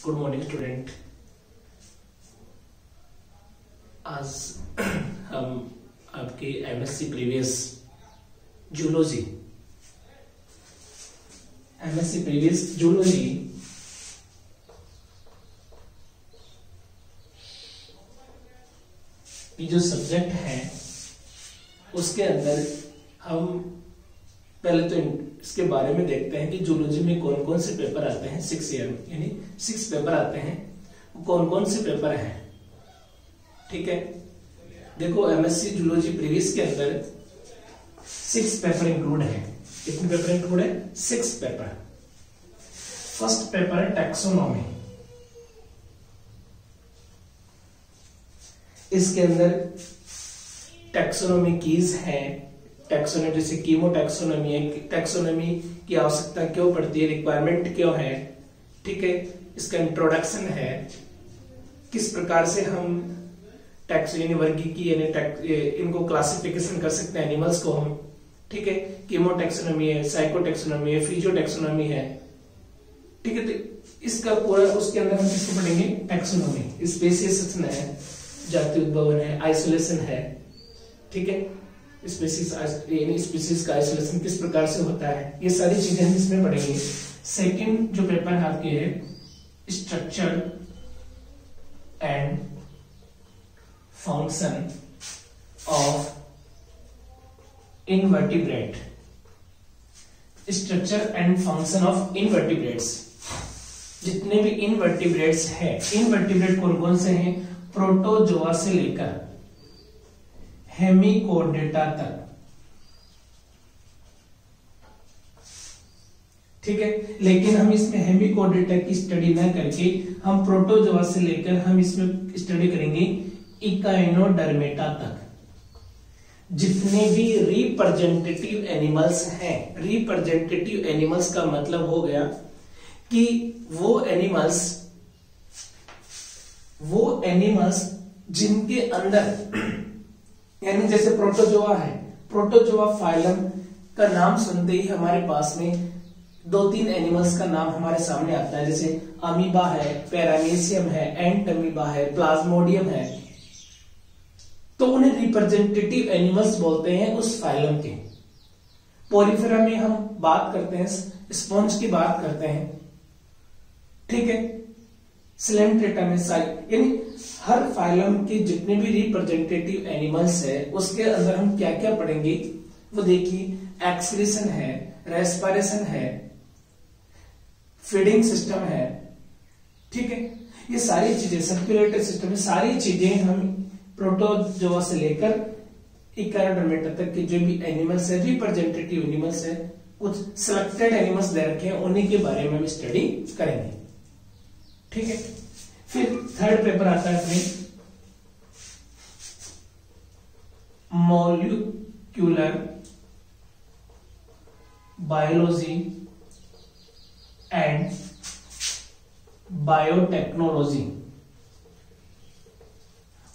Good morning student. आज हम आपकी एमएससी प्रीवियस जूलॉजी की जो सब्जेक्ट है उसके अंदर हम पहले तो इसके बारे में देखते हैं कि जूलॉजी में कौन कौन से पेपर आते हैं। 6 ईयर में यानी 6 पेपर आते हैं, कौन कौन से पेपर हैं। ठीक है, देखो एमएससी जूलॉजी प्रीवियस के अंदर 6 पेपर इंक्लूड है। कितने पेपर इंक्लूड है? 6 पेपर। फर्स्ट पेपर है टैक्सोनॉमी। इसके अंदर टैक्सोनॉमी कीज है। टैक्सोनॉमी जैसे कीमो टैक्सोनॉमी है, टैक्सोनॉमी की आवश्यकता क्यों पड़ती है, रिक्वायरमेंट क्यों है। ठीक है, इसका इंट्रोडक्शन है, किस प्रकार से हम टैक्सोनॉमी वर्गीकी यानी इनको क्लासिफिकेशन कर सकते हैं एनिमल्स को हम। ठीक है, कीमो टैक्सोनॉमी है, साइको टैक्सोनॉमी है, फिजियो टैक्सोनॉमी है। ठीक है, तो इसका पूरा उसके अंदर हम किसको पढ़ेंगे? टैक्सोनॉमी। स्पेसिएशन है, जाति उद्भवन है, आइसोलेशन है। ठीक है, स्पीसीज का आइसोलेशन किस प्रकार से होता है, ये सारी चीजें हम इसमें पढ़ेंगे। सेकंड जो पेपर है आपके है structure and function of invertebrate. Structure and function of invertebrates, जितने भी इनवर्टिब्रेट्स हैं। इनवर्टिब्रेट कौन कौन से हैं? प्रोटोजोआ से लेकर हेमिकोडेटा तक। ठीक है, लेकिन हम इसमें हेमिकोडेटा की स्टडी न करके हम प्रोटोजोआ से लेकर हम इसमें स्टडी करेंगे इकाइनोडर्मेटा तक। जितने भी रिप्रेजेंटेटिव एनिमल्स हैं, रिप्रेजेंटेटिव एनिमल्स का मतलब हो गया कि वो एनिमल्स जिनके अंदर यानी जैसे प्रोटोजोआ है, प्रोटोजोआ फाइलम का नाम सुनते ही हमारे पास में 2-3 एनिमल्स का नाम हमारे सामने आता है। जैसे अमीबा है, पैरामीशियम है, एंटमीबा है, प्लाज्मोडियम है। तो उन्हें रिप्रेजेंटेटिव एनिमल्स बोलते हैं उस फाइलम के। पोरिफेरा में हम बात करते हैं, स्पॉन्ज की बात करते हैं। ठीक है, सिलेंट्रेटा में यानी हर फाइलम के जितने भी रिप्रेजेंटेटिव एनिमल्स है उसके अंदर हम क्या क्या पढ़ेंगे वो देखिए। एक्सक्रीशन है, रेस्पिरेशन है, फीडिंग सिस्टम है। ठीक है, ये सारी चीजें, सर्कुलेटरी सिस्टम, सारी चीजें हम प्रोटोजोआ से लेकर इकाइनोडर्मेटा तक के जो भी एनिमल्स है, रिप्रेजेंटेटिव एनिमल्स है, कुछ सिलेक्टेड एनिमल्स दे रखे हैं, उन्हीं के बारे में हम स्टडी करेंगे। ठीक है, फिर थर्ड पेपर आता है अपने molecular biology and biotechnology.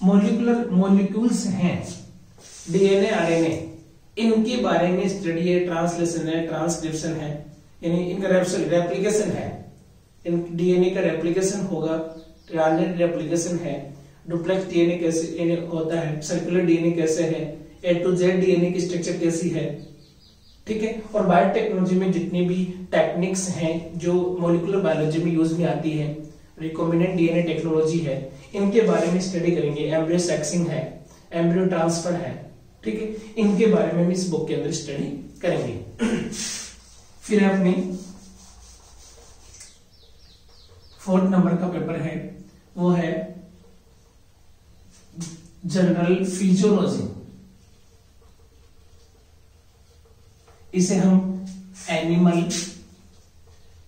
Molecules हैं, डीएनए, आरएनए, इनके बारे में स्टडी है, ट्रांसलेशन है, ट्रांसक्रिप्शन है, यानी इनका रेप्लिकेशन है। डीएनए का रेप्लिकेशन होगा, आरएनए रेप्लिकेशन है, डुप्लेक्स डीएनए कैसे होता है, सर्कुलर डीएनए कैसे है, A to Z डीएनए की स्ट्रक्चर कैसी है। ठीक है, और बायोटेक्नोलॉजी में जितनी भी टेक्निक्स हैं जो मॉलिक्यूलर बायोलॉजी में यूज में आती है, रिकॉम्बिनेंट डीएनए टेक्नोलॉजी है, इनके बारे में स्टडी करेंगे। एम्ब्रियो सेक्सिंग है, एम्ब्रियो ट्रांसफर है। ठीक है, इनके बारे में हम इस बुक के अंदर स्टडी करेंगे। फिर अपनी 4th नंबर का पेपर है, वो है जनरल फिजियोलॉजी। इसे हम एनिमल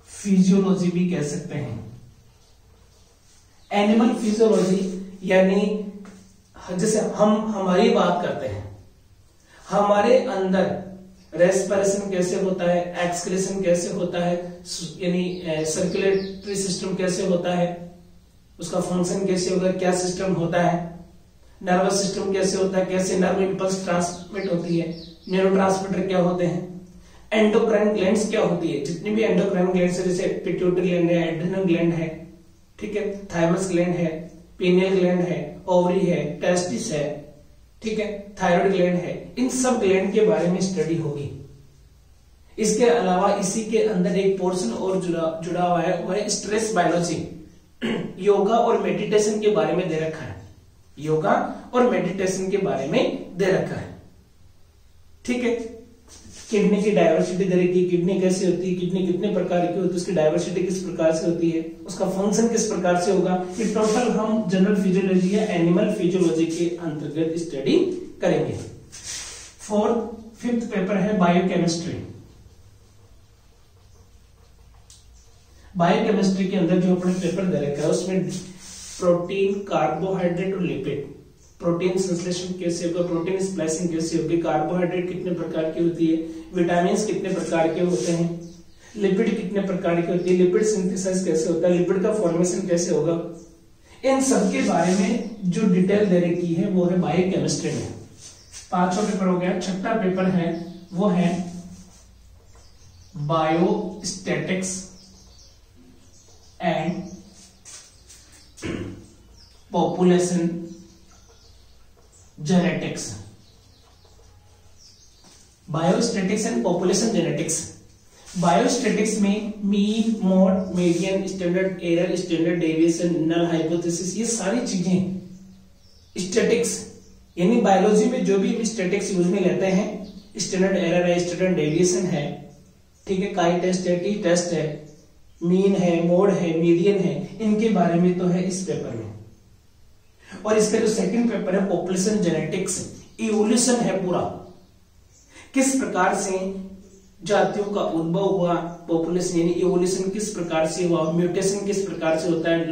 फिजियोलॉजी भी कह सकते हैं। एनिमल फिजियोलॉजी यानी जैसे हम हमारी बात करते हैं, हमारे अंदर रेस्पिरेशन कैसे होता है, एक्सक्रीशन कैसे होता है, यानी सर्कुलेटरी सिस्टम कैसे होता है, उसका फंक्शन कैसे होगा, क्या सिस्टम होता है, नर्वस सिस्टम कैसे होता है, कैसे नर्व इंपल्स ट्रांसमिट होती है, न्यूरोट्रांसमीटर क्या होते हैं, एंडोक्राइन ग्लैंड्स क्या होती है। जितनी भी एंडोक्राइन ग्लैंड्स है, जैसे पिट्यूटरी ग्लैंड है, एड्रिनल ग्लैंड है, ठीक है, थाइमस ग्लैंड है, पीनियल ग्लैंड है, ओवरी है, टेस्टिस है, ठीक है, थायराइड ग्लैंड है। इन सब ग्लैंड के बारे में स्टडी होगी। इसके अलावा इसी के अंदर एक पोर्शन और जुड़ा हुआ है, वह है स्ट्रेस बायोलॉजी। योगा और मेडिटेशन के बारे में दे रखा है, योगा और मेडिटेशन के बारे में दे रखा है, ठीक है। किडनी की डाइवर्सिटी दे रखी है, किडनी कैसे होती है, किडनी कितने प्रकार की होती है, उसकी डाइवर्सिटी किस प्रकार से होती है, उसका फंक्शन किस प्रकार से होगा, ये टोटल हम जनरल फिजियोलॉजी या एनिमल फिजियोलॉजी के अंतर्गत स्टडी करेंगे। फिफ्थ पेपर है बायोकेमिस्ट्री। बायोकेमिस्ट्री के अंदर जो अपने पेपर दे रखा है उसमें प्रोटीन, कार्बोहाइड्रेट और लिपिड, प्रोटीन संश्लेषण कैसे होगा, प्रोटीन स्प्लाइसिंग कैसे होगी, कार्बोहाइड्रेट कितने प्रकार की होती है, विटामिन कितने प्रकार के होते हैं, लिपिड कितने प्रकार की होती है, लिपिड सिंथेसिस कैसे होता है, लिपिड का फॉर्मेशन कैसे होगा, इन सब के बारे में जो डिटेल दे रखी है वो है बायोकेमिस्ट्री में। 5वां पेपर हो गया। 6ठा पेपर है वो है biostatistics and population genetics. Biostatistics and population genetics. Biostatistics में mean, mode, median, standard error, standard deviation, null hypothesis, ये सारी चीजें स्टैटिक्स यानी बायोलॉजी में जो भी स्टैटिक्स यूज में लेते हैं, स्टैंडर्ड एरर है, स्टैंडर्ड डेविएशन है, ठीक है, काई टेस्ट है, टी टेस्ट है, मीन है, मोड है, मीडियन है, इनके बारे में तो है इस पेपर में। और इसका जो सेकंड पेपर है पॉपुलेशन जेनेटिक्स, इवोल्यूशन है पूरा, किस प्रकार से जातियों का उद्भव हुआ, पॉपुलेशन यानी इवोल्यूशन किस प्रकार से हुआ, म्यूटेशन किस प्रकार से होता है,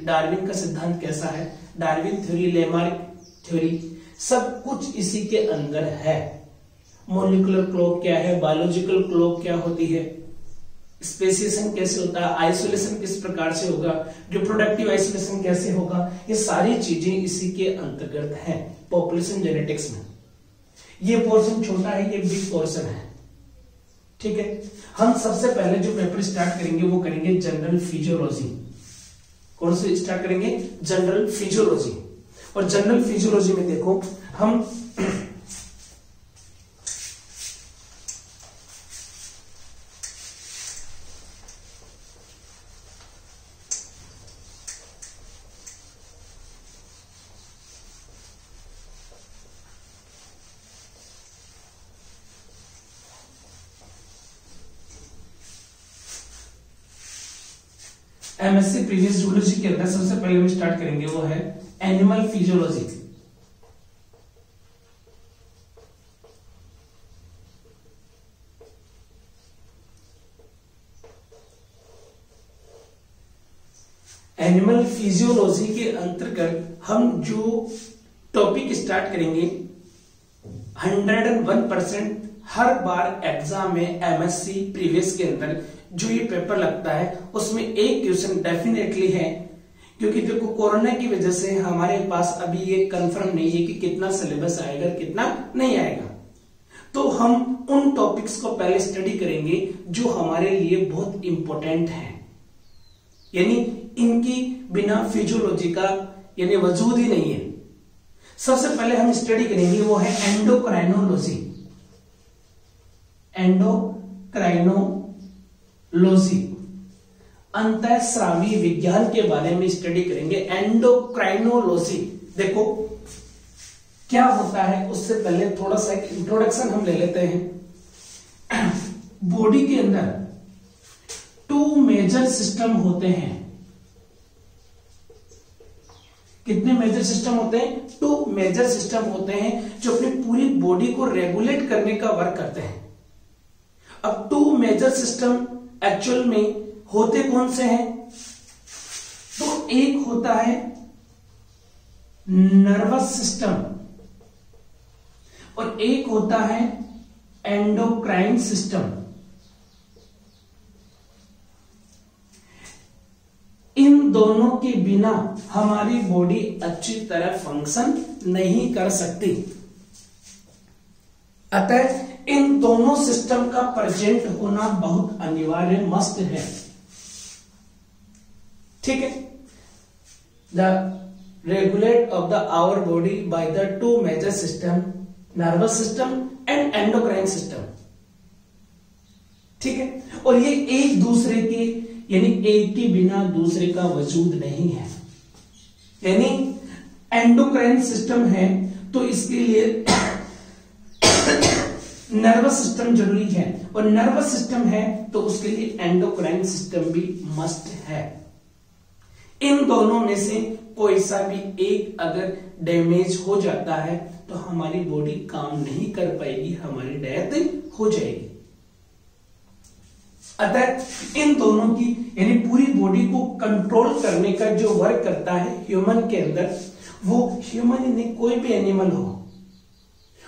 डार्विन का सिद्धांत कैसा है, डार्विन थ्योरी, लेमार्क थ्योरी, सब कुछ इसी के अंदर है। मॉलिक्यूलर क्लॉक क्या है, बायोलॉजिकल क्लॉक क्या होती है, स्पेसिएशन कैसे होता है, आइसोलेशन किस प्रकार से होगा, रिप्रोडक्टिव आइसोलेशन कैसे होगा, ये सारी चीजें इसी के अंतर्गत हैं पॉपुलेशन जेनेटिक्स में। ये पोर्शन छोटा है, ये बिग पोर्शन है, ठीक है। हम सबसे पहले जो पेपर स्टार्ट करेंगे वो करेंगे जनरल फिजियोलॉजी। कौन से स्टार्ट करेंगे? General physiology. और जनरल फिजियोलॉजी में देखो हम एमएससी प्रीवियस जूलॉजी के अंदर सबसे पहले हम स्टार्ट करेंगे वो है एनिमल फिजियोलॉजी। एनिमल फिजियोलॉजी के अंतर्गत हम जो टॉपिक स्टार्ट करेंगे 101% हर बार एग्जाम में एमएससी प्रीवियस के अंदर जो ये पेपर लगता है उसमें एक क्वेश्चन डेफिनेटली है, क्योंकि देखो कोरोना की वजह से हमारे पास अभी ये कंफर्म नहीं है कि कितना सिलेबस आएगा कितना नहीं आएगा, तो हम उन टॉपिक्स को पहले स्टडी करेंगे जो हमारे लिए बहुत इंपॉर्टेंट है, यानी इनकी बिना फिजियोलॉजी का यानी वजूद ही नहीं है। सबसे पहले हम स्टडी करेंगे वो है एंडोक्राइनोलॉजी। एंडोक्राइनोलॉजी अंतःस्रावी विज्ञान के बारे में स्टडी करेंगे। एंडोक्राइनोलॉजी देखो क्या होता है, उससे पहले थोड़ा सा एक इंट्रोडक्शन हम ले लेते हैं। बॉडी के अंदर 2 मेजर सिस्टम होते हैं। कितने मेजर सिस्टम होते हैं? 2 मेजर सिस्टम होते हैं जो अपनी पूरी बॉडी को रेगुलेट करने का वर्क करते हैं। अब 2 मेजर सिस्टम एक्चुअल में होते कौन से हैं? तो एक होता है नर्वस सिस्टम और एक होता है एंडोक्राइन सिस्टम। इन दोनों के बिना हमारी बॉडी अच्छी तरह फंक्शन नहीं कर सकती। अतः इन दोनों सिस्टम का प्रेजेंट होना बहुत अनिवार्य मस्ट है, ठीक है। The regulate of the our body by the two major system, nervous system and endocrine system. ठीक है, और ये एक दूसरे के यानी एक के बिना दूसरे का वजूद नहीं है। यानी एंडोक्राइन सिस्टम है तो इसके लिए नर्वस सिस्टम जरूरी है, और नर्वस सिस्टम है तो उसके लिए एंडोक्राइन सिस्टम भी मस्ट है। इन दोनों में से कोई सा भी एक अगर डैमेज हो जाता है तो हमारी बॉडी काम नहीं कर पाएगी, हमारी डेथ हो जाएगी। अतः इन दोनों की यानी पूरी बॉडी को कंट्रोल करने का जो वर्क करता है ह्यूमन के अंदर, वो ह्यूमन ने कोई भी एनिमल हो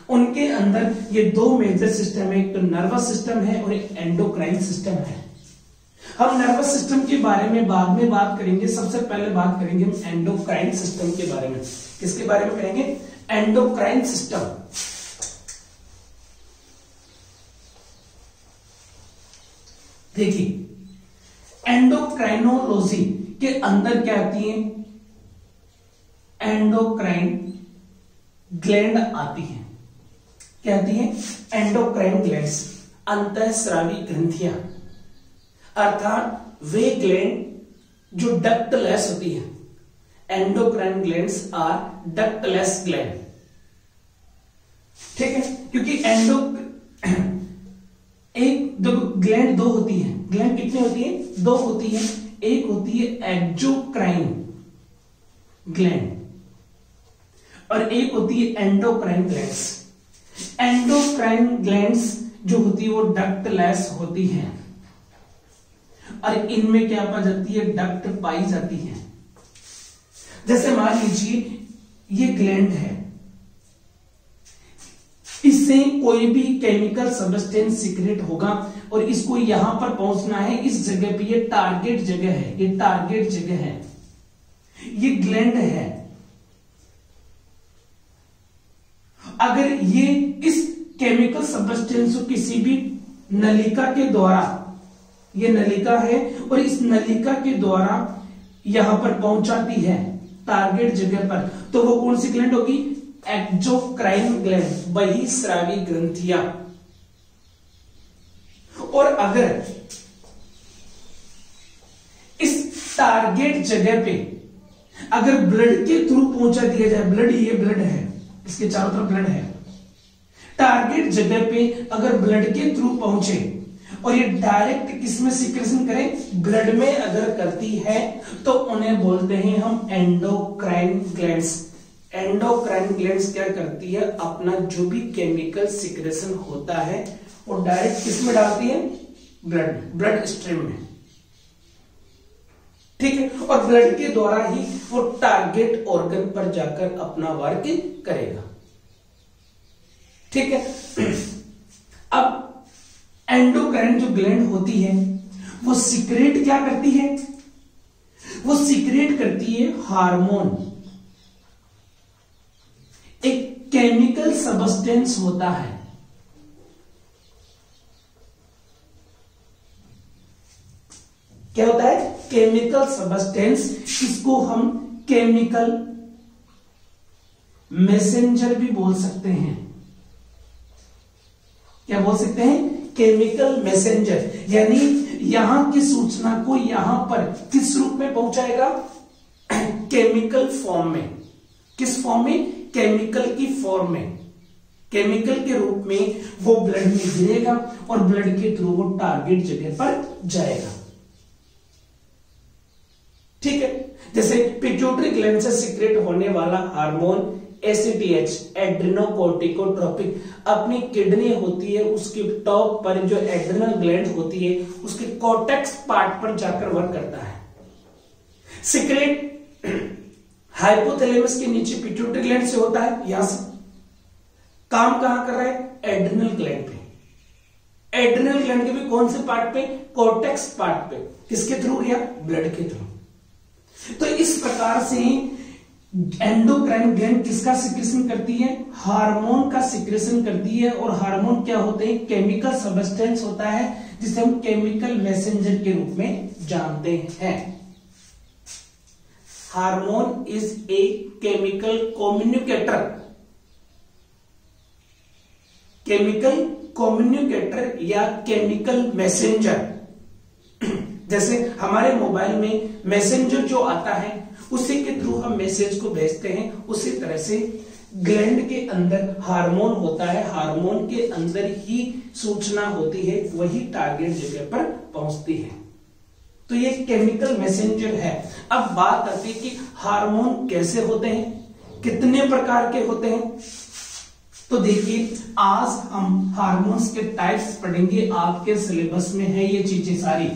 उनके अंदर ये दो मेजर सिस्टम है, एक तो नर्वस सिस्टम है और एक एंडोक्राइन सिस्टम है। हम नर्वस सिस्टम के बारे में बाद में बात करेंगे, सबसे पहले बात करेंगे हम एंडोक्राइन सिस्टम के बारे में। किसके बारे में करेंगे? Endocrine system. देखिए एंडोक्राइनोलॉजी के अंदर क्या आती है? एंडोक्राइन ग्लैंड आती है। क्या आती है? एंडोक्राइन ग्लैंड्स, अंतःस्रावी ग्रंथियां, अर्थात वे ग्लैंड जो डक्टलेस होती है। Endocrine glands are ductless gland. ठीक है, क्योंकि एक दो ग्लैंड दो होती है। ग्लैंड कितनी होती है? दो होती है। एक होती है एक्सोक्राइन ग्लैंड और एक होती है एंडोक्राइन ग्लैंड्स। एंडोक्राइन ग्लैंड्स जो होती है वो डक्टलेस होती है और इनमें क्या पाई जाती है? डक्ट पाई जाती है। जैसे मान लीजिए ये ग्लैंड है, इससे कोई भी केमिकल सब्सटेंस सीक्रेट होगा और इसको यहां पर पहुंचना है। इस जगह पे ये टारगेट जगह है, ये टारगेट जगह है, ये ग्लैंड है। अगर ये इस केमिकल सब्सटेंस को किसी भी नलिका के द्वारा, ये नलिका है और इस नलिका के द्वारा यहां पर पहुंचाती है टारगेट जगह पर, तो वो कौन सी ग्लैंड होगी? एक्सोक्राइन ग्लैंड, बहिस्रावी ग्रंथियां। और अगर इस टारगेट जगह पे अगर ब्लड के थ्रू पहुंचा दिया जाए, ब्लड, ये ब्लड है, इसके चारों तरफ ब्लड है, टारगेट जगह पे अगर ब्लड के थ्रू पहुंचे और ये डायरेक्ट किसमें सीक्रेशन करें? ब्लड में अगर करती है तो उन्हें बोलते हैं हम एंडोक्राइन ग्लैंड्स। एंडोक्राइन ग्लैंड्स क्या करती है? अपना जो भी केमिकल सीक्रेशन होता है वो डायरेक्ट किसमें डालती है? ब्लड स्ट्रीम में। ठीक है, और ब्लड के द्वारा ही वो टारगेट ऑर्गन पर जाकर अपना वर्क करेगा। ठीक है, अब एंडोक्राइन जो ग्लैंड होती है वो सीक्रेट क्या करती है? वो सीक्रेट करती है हार्मोन। एक केमिकल सब्सटेंस होता है, क्या होता है? Chemical substance. इसको हम केमिकल मैसेंजर भी बोल सकते हैं। क्या बोल सकते हैं? Chemical messenger. यानी यहां की सूचना को यहां पर किस रूप में पहुंचाएगा? केमिकल फॉर्म में। किस फॉर्म में? केमिकल की फॉर्म में, केमिकल के रूप में वो ब्लड में गिरेगा और ब्लड के थ्रू वो टारगेट जगह पर जाएगा। ठीक है, जैसे पिट्यूटरी ग्लैंड से सीक्रेट होने वाला हार्मोन एसीटीएच, एड्रेनोकोर्टिकोट्रोपिक, अपनी किडनी होती है उसके टॉप पर जो एड्रेनल ग्लैंड होती है उसके कॉर्टेक्स पार्ट पर जाकर वर्क करता है। सीक्रेट हाइपोथैलेमस के नीचे पिट्यूटरी ग्लैंड से होता है, यहां से काम कहां कर रहा है? एड्रेनल ग्लैंड पे। एड्रेनल ग्लैंड के भी कौन से पार्ट पे? कॉर्टेक्स पार्ट पे। किसके थ्रू गया? ब्लड के थ्रू। तो इस प्रकार से एंडोक्राइन ग्लैंड किसका सिक्रेशन करती है? हार्मोन का सिक्रेशन करती है। और हार्मोन क्या होते हैं? केमिकल सब्सटेंस होता है जिसे हम केमिकल मैसेंजर के रूप में जानते हैं। Hormone is a chemical communicator, chemical communicator या केमिकल मैसेंजर। जैसे हमारे मोबाइल में मैसेंजर जो आता है उसी के थ्रू हम मैसेज को भेजते हैं, उसी तरह से ग्लैंड के अंदर हार्मोन होता है, हार्मोन के अंदर ही सूचना होती है, वही टारगेट जगह पर पहुंचती है। तो ये केमिकल मैसेंजर है। अब बात आती है कि हार्मोन कैसे होते हैं, कितने प्रकार के होते हैं। तो देखिए आज हम हार्मोन्स के टाइप्स पढ़ेंगे, आपके सिलेबस में है ये चीजें सारी।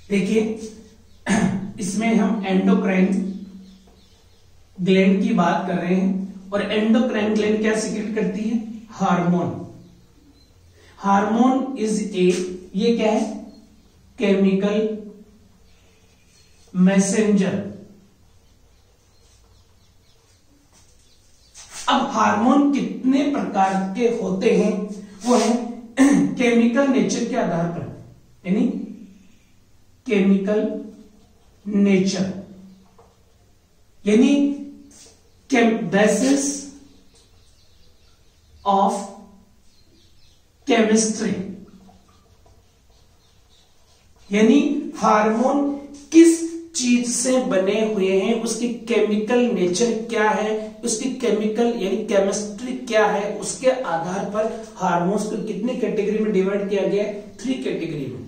देखिए इसमें हम एंडोक्राइन ग्लैंड की बात कर रहे हैं, और एंडोक्राइन ग्लैंड क्या सीक्रेट करती है, हार्मोन। हार्मोन इज ए, ये क्या है, केमिकल मैसेंजर। अब हार्मोन कितने प्रकार के होते हैं, वो है केमिकल नेचर के आधार पर, यानी केमिकल नेचर, यानी बेसिस ऑफ केमिस्ट्री, यानी हार्मोन किस चीज से बने हुए हैं, उसकी केमिकल नेचर क्या है, उसकी केमिकल यानी केमिस्ट्री क्या है, उसके आधार पर हार्मोन्स को कितनी कैटेगरी में डिवाइड किया गया है, 3 कैटेगरी में।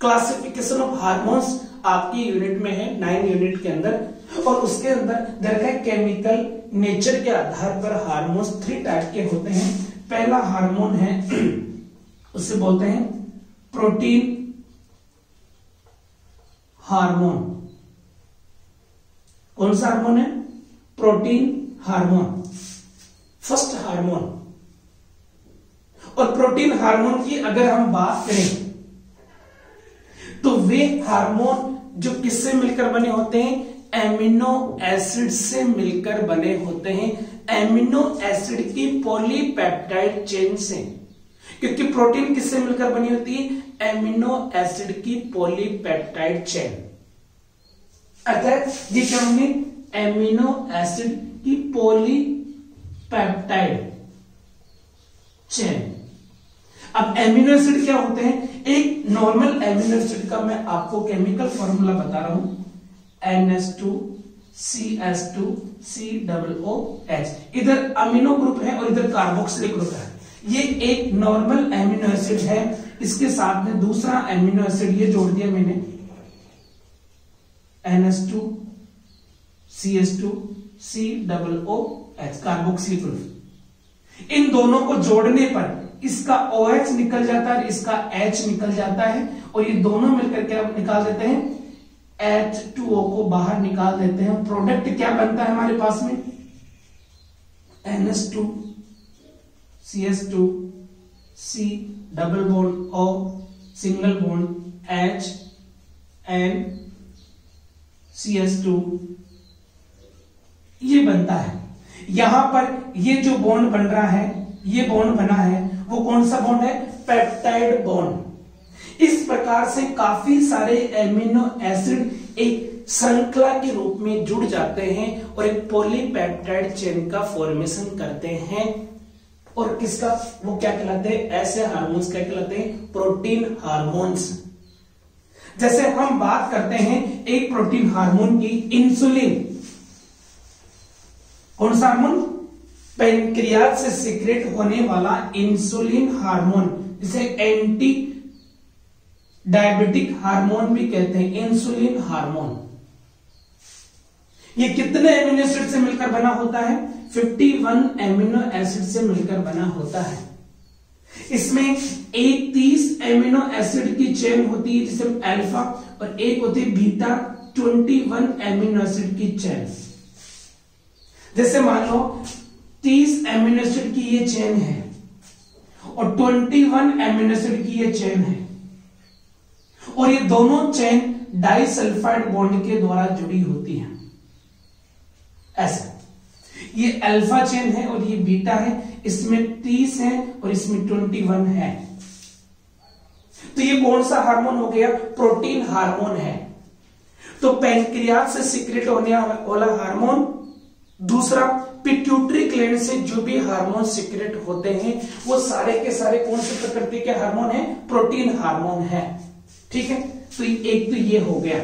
क्लासिफिकेशन ऑफ हार्मोन्स आपकी यूनिट में है, 9 यूनिट के अंदर, और उसके अंदर देखा है केमिकल नेचर के आधार पर हार्मोन्स 3 टाइप के होते हैं। पहला हार्मोन है उसे बोलते हैं प्रोटीन हार्मोन। कौन सा हार्मोन है, प्रोटीन हार्मोन, फर्स्ट हार्मोन। और प्रोटीन हार्मोन की अगर हम बात करें तो वे हार्मोन जो किससे मिलकर बने होते हैं, एमिनो एसिड से मिलकर बने होते हैं, एमिनो एसिड की पॉलीपेप्टाइड चेन से। क्योंकि प्रोटीन किससे मिलकर बनी होती है, एमिनो एसिड की पॉलीपेप्टाइड चेन। अर्थात ये क्या होंगे, एमिनो एसिड की पॉलीपेप्टाइड चेन। अब एमिनो एसिड क्या होते हैं, एक नॉर्मल एमिनो एसिड का मैं आपको केमिकल फॉर्मूला बता रहा हूं, NH2CH2COOH। इधर अमीनो ग्रुप है और इधर कार्बोक्सिलिक ग्रुप है। ये एक नॉर्मल एमिनो एसिड है, इसके साथ में दूसरा एमिनो एसिड ये जोड़ दिया मैंने, NH2CH2COOH, कार्बोक्सिलिक ग्रुप। इन दोनों को जोड़ने पर इसका OH निकल जाता है, इसका H निकल जाता है, और ये दोनों मिलकर क्या निकाल देते हैं, H2O को बाहर निकाल देते हैं। प्रोडक्ट क्या बनता है हमारे पास में, NH2CH2C double bond O single bond H N CH2 ये बनता है। यहां पर ये जो बॉन्ड बन रहा है, ये बॉन्ड बना है, वो कौन सा बॉन्ड है, पेप्टाइड बॉन्ड। इस प्रकार से काफी सारे एमिनो एसिड एक श्रृंखला के रूप में जुड़ जाते हैं और एक पॉलीपेप्टाइड चेन का फॉर्मेशन करते हैं। और किसका, वो क्या कहलाते हैं, ऐसे हार्मोन्स क्या कहलाते हैं, प्रोटीन हार्मोन्स। जैसे हम बात करते हैं एक प्रोटीन हार्मोन की, इंसुलिन। कौन सा हार्मोन, पैंक्रियाज से सीक्रेट होने वाला इंसुलिन हार्मोन, जिसे एंटी डायबिटिक हार्मोन भी कहते हैं, इंसुलिन हार्मोन। ये कितने एमिनो एसिड से मिलकर बना होता है, 51 एमिनो एसिड से मिलकर बना होता है। इसमें एक 30 एमिनो एसिड की चेन होती है जिसे अल्फा, और एक होती है बीटा 21 एमिनो एसिड की चेन। जैसे मान लो 30 एमिनो एसिड की ये चेन है और 21 एमिनो एसिड की ये चेन है, और ये दोनों चेन डाइसल्फाइड बॉन्ड के द्वारा जुड़ी होती हैं। ऐसा ये अल्फा चेन है और ये बीटा है, इसमें 30 है और इसमें 21 है। तो ये कौन सा हार्मोन हो गया? प्रोटीन हार्मोन है। तो पैंक्रियाज से सीक्रेट होने वाला हार्मोन। दूसरा, पिट्यूटरी ग्लैंड से जो भी हार्मोन सीक्रेट होते हैं वो सारे के सारे कौन सी प्रकृति के हार्मोन है? प्रोटीन हार्मोन है। ठीक है, तो एक तो ये हो गया।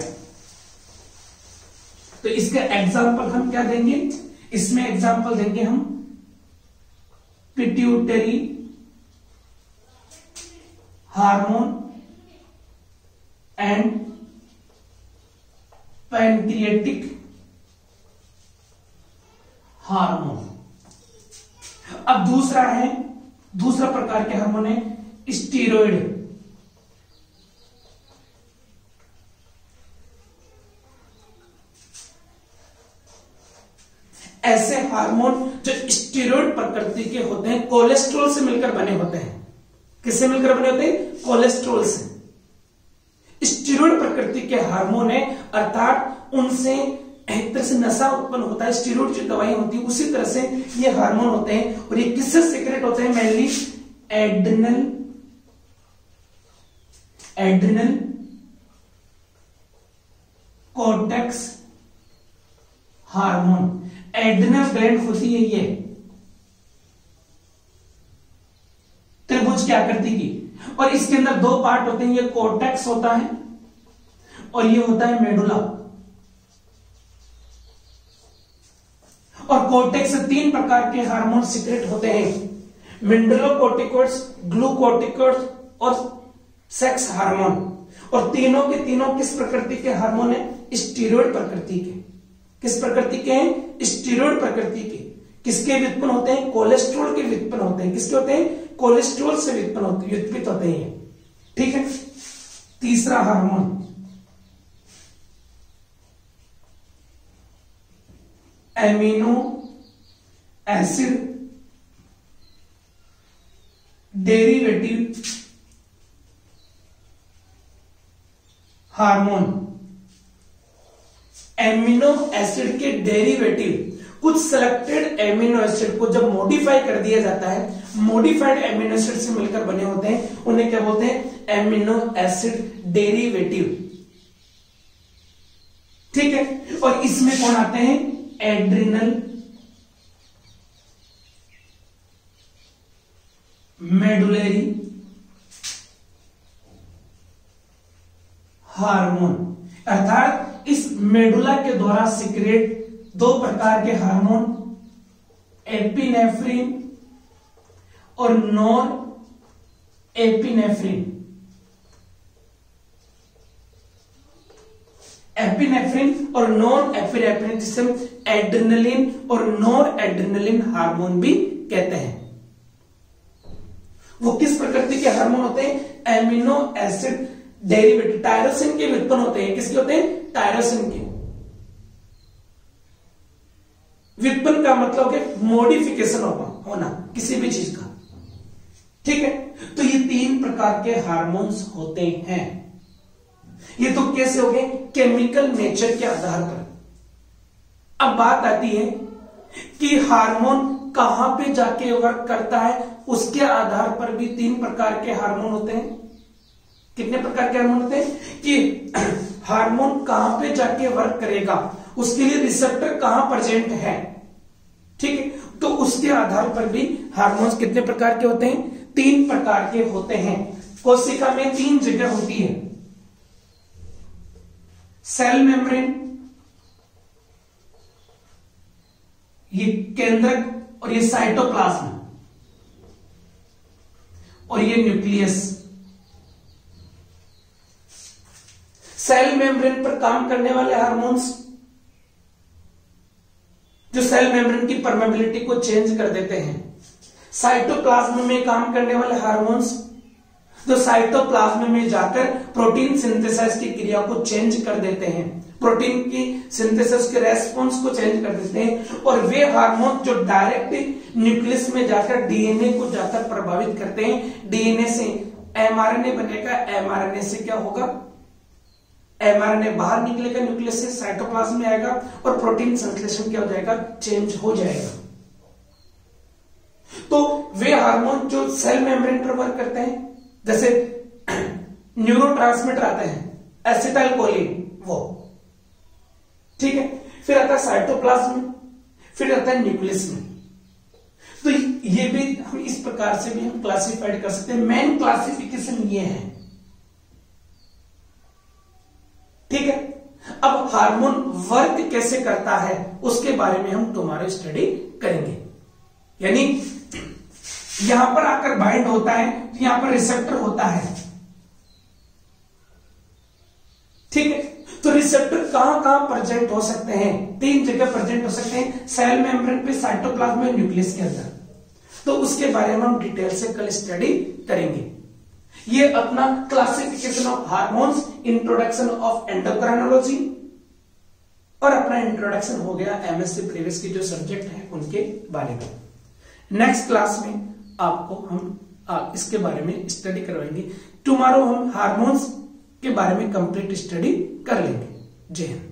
तो इसका एग्जाम्पल हम क्या देंगे? इसमें एग्जाम्पल देंगे हम pituitary hormone and pancreatic hormone. अब दूसरा प्रकार के हार्मोन है स्टीरॉयड। ऐसे हार्मोन जो स्टीरॉयड प्रकृति के होते हैं, कोलेस्ट्रॉल से मिलकर बने होते हैं। किससे मिलकर बने होते हैं? कोलेस्ट्रॉल से। स्टीरॉयड प्रकृति के हार्मोन है, अर्थात उनसे एक तरह से नशा उत्पन्न होता है। स्टीरॉयड जो दवाई होती है उसी तरह से ये हार्मोन होते हैं। और ये किससे सीक्रेट होते हैं? Mainly adrenal cortex hormone. Adrenal gland होती है ये, त्रिभुज की आकृति की, और इसके अंदर दो पार्ट होते हैं। ये कॉर्टेक्स होता है और ये होता है मेडुला। और कॉर्टेक्स से 3 प्रकार के हार्मोन सीक्रेट होते हैं, मिनरलोकॉर्टिकॉइड्स, ग्लूकोकॉर्टिकॉइड्स और सेक्स हार्मोन। और तीनों के तीनों किस प्रकृति के हार्मोन है? स्टीरॉयड प्रकृति के। किस प्रकृति के हैं? स्टीरॉयड प्रकृति के। किसके व्युत्पन्न होते हैं? कोलेस्ट्रॉल के व्युत्पन्न होते हैं। किसके होते हैं? कोलेस्ट्रॉल से व्युत्पन्न होते हैं। ठीक है, तीसरा hormone amino acid derivative hormone. Amino acid के डेरिवेटिव, कुछ सिलेक्टेड एमिनो एसिड को जब मॉडिफाई कर दिया जाता है, मॉडिफाइड एमिनो एसिड से मिलकर बने होते हैं, उन्हें क्या बोलते हैं? Amino acid derivative. ठीक है, और इसमें कौन आते हैं? Adrenal medullary hormone. अर्थात इस मेडुला के द्वारा सीक्रेट 2 प्रकार के हार्मोन, एपिनेफ्रिन और नॉन एपिनेफ्रिन। एपिनेफ्रिन और नॉन एपिनेफ्रिन, जिसे हम एड्रेनलिन और नॉन एड्रेनलिन हार्मोन भी कहते हैं। वो किस प्रकृति के हार्मोन होते हैं? एमिनो एसिड डेरिवेटिव, टायरोसिन के व्युत्पन्न होते हैं। किसके होते हैं? टायरोसिन के। व्युत्पन्न का मतलब है मॉडिफिकेशन होना किसी भी चीज का। ठीक है, तो ये 3 प्रकार के हार्मोन्स होते हैं। ये तो कैसे हो गए? केमिकल नेचर के आधार पर। अब बात आती है कि हार्मोन कहां पे जाके वर्क करता है, उसके आधार पर भी 3 प्रकार के हार्मोन होते हैं। कितने प्रकार के हार्मोन होते हैं? कि हार्मोन कहां पे जाके वर्क करेगा, उसके लिए रिसेप्टर कहां प्रेजेंट है। ठीक है, तो उसके आधार पर भी हार्मोन्स कितने प्रकार के होते हैं? 3 प्रकार के होते हैं। कोशिका में 3 जगह होती है, सेल मेम्ब्रेन, ये केंद्रक और ये साइटोप्लाज्म और ये न्यूक्लियस। सेल मेम्ब्रेन पर काम करने वाले हार्मोन्स जो सेल मेम्ब्रेन की परमेबिलिटी को चेंज कर देते हैं। साइटोप्लाज्म में काम करने वाले हार्मोन्स जो साइटोप्लाज्म में जाकर प्रोटीन सिंथेसिस की क्रिया को चेंज कर देते हैं, प्रोटीन की सिंथेसिस के रेस्पॉन्स को चेंज कर देते हैं। और वे हार्मोन जो डायरेक्ट न्यूक्लियस में जाकर डीएनए को जाकर प्रभावित करते हैं। डीएनए से एमआरएनए बनेगा, एमआरएनए से क्या होगा? एमआरएनए बाहर निकलेगा न्यूक्लियस से, साइटोप्लाज्म में आएगा और प्रोटीन संश्लेषण क्या हो जाएगा, चेंज हो जाएगा। तो वे हार्मोन जो सेल मेम्ब्रेन पर वर्क करते हैं, जैसे न्यूरोट्रांसमीटर आते हैं एसिटाइल कोलिन, वो ठीक है, फिर आता है साइटोप्लाज्म में, फिर आता है न्यूक्लियस में। तो ये भी हम इस प्रकार से भी हम क्लासिफाइड कर सकते हैं। मेन क्लासिफिकेशन ये है, ठीक है। अब हार्मोन वर्क कैसे करता है उसके बारे में हम टुमारो स्टडी करेंगे। यानी यहां पर आकर बाइंड होता है तो यहां पर रिसेप्टर होता है, ठीक है। तो रिसेप्टर कहां कहां प्रेजेंट हो सकते हैं, 3 जगह प्रेजेंट हो सकते हैं, सेल मेम्ब्रेन पे, साइटोप्लाज्म में, न्यूक्लियस के अंदर। तो उसके बारे में हम डिटेल से कल स्टडी करेंगे। ये अपना classification of hormones, introduction of endocrinology और अपना इंट्रोडक्शन हो गया एमएससी प्रीवियस की जो सब्जेक्ट है उनके बारे में। नेक्स्ट क्लास में आपको हम इसके बारे में स्टडी करवाएंगे। टुमारो हम हार्मोन्स के बारे में कंप्लीट स्टडी कर लेंगे। जय हिंद।